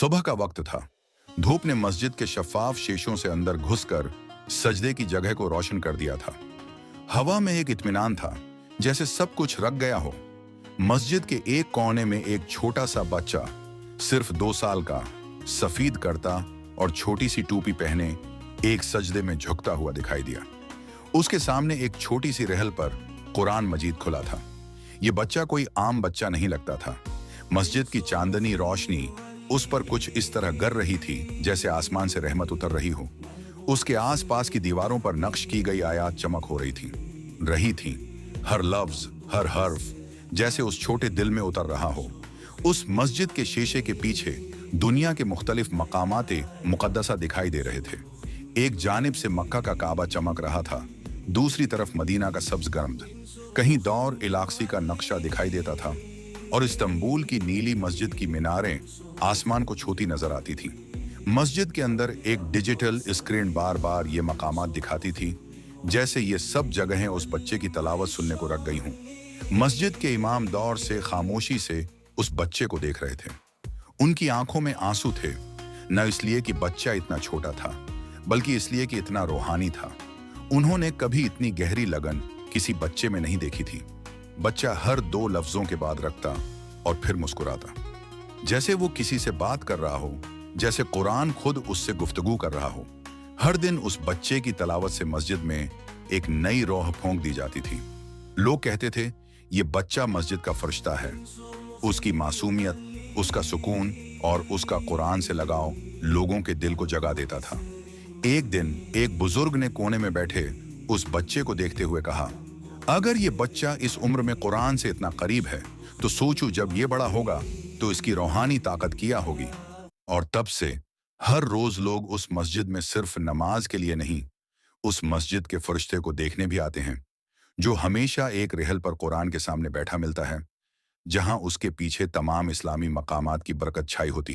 सुबह का वक्त था। धूप ने मस्जिद के शफाफ शीशों से अंदर घुसकर सजदे की जगह को रोशन कर दिया था। हवा में एक इत्मीनान था, जैसे सब कुछ रख गया हो। मस्जिद के एक कोने में एक छोटा सा बच्चा, सिर्फ 2 साल का, सफेद कुर्ता और छोटी सी टोपी पहने एक सजदे में झुकता हुआ दिखाई दिया। उसके सामने एक छोटी सी रहल पर कुरान मजीद खुला था। ये बच्चा कोई आम बच्चा नहीं लगता था। मस्जिद की चांदनी रोशनी उस पर कुछ इस तरह गर रही थी जैसे आसमान से रहमत उतर रही हो। उसके आसपास की दीवारों पर नक्श की गई आयात चमक हो रही थी। हर लफ्ज, हर हर्फ जैसे उस छोटे दिल में उतर रहा हो। उस मस्जिद के शीशे के पीछे दुनिया के मुख्तलिफ मकामाते मुकद्दसा दिखाई दे रहे थे। एक जानिब से मक्का का काबा चमक रहा था, दूसरी तरफ मदीना का सब्ज गंध, कहीं दौर इलाक्सी का नक्शा दिखाई देता था और इस्तांबुल की नीली मस्जिद की मीनारें आसमान को छूती नजर आती थी। मस्जिद के अंदर एक डिजिटल स्क्रीन बार बार ये मकामात दिखाती थी, जैसे ये सब जगहें उस बच्चे की तलावत सुनने को रख गई हों। मस्जिद के इमाम दौर से खामोशी से उस बच्चे को देख रहे थे। उनकी आंखों में आंसू थे, न इसलिए कि बच्चा इतना छोटा था, बल्कि इसलिए कि इतना रूहानी था। उन्होंने कभी इतनी गहरी लगन किसी बच्चे में नहीं देखी थी। बच्चा हर 2 लफ्जों के बाद रखता और फिर मुस्कुराता, जैसे वो किसी से बात कर रहा हो, जैसे कुरान खुद उससे गुफ्तगू कर रहा हो। हर दिन उस बच्चे की तलावत से मस्जिद में एक नई रूह फूंक दी जाती थी। लोग कहते थे, ये बच्चा मस्जिद का फरिश्ता है। उसकी मासूमियत, उसका सुकून और उसका कुरान से लगाव लोगों के दिल को जगा देता था। एक दिन एक बुजुर्ग ने कोने में बैठे उस बच्चे को देखते हुए कहा, अगर ये बच्चा इस उम्र में कुरान से इतना करीब है, तो सोचो जब ये बड़ा होगा तो इसकी रूहानी ताकत क्या होगी। और तब से हर रोज लोग उस मस्जिद में सिर्फ नमाज के लिए नहीं, उस मस्जिद के फरिश्ते को देखने भी आते हैं, जो हमेशा एक रहल पर कुरान के सामने बैठा मिलता है, जहां उसके पीछे तमाम इस्लामी मकामात की बरकत छाई होती।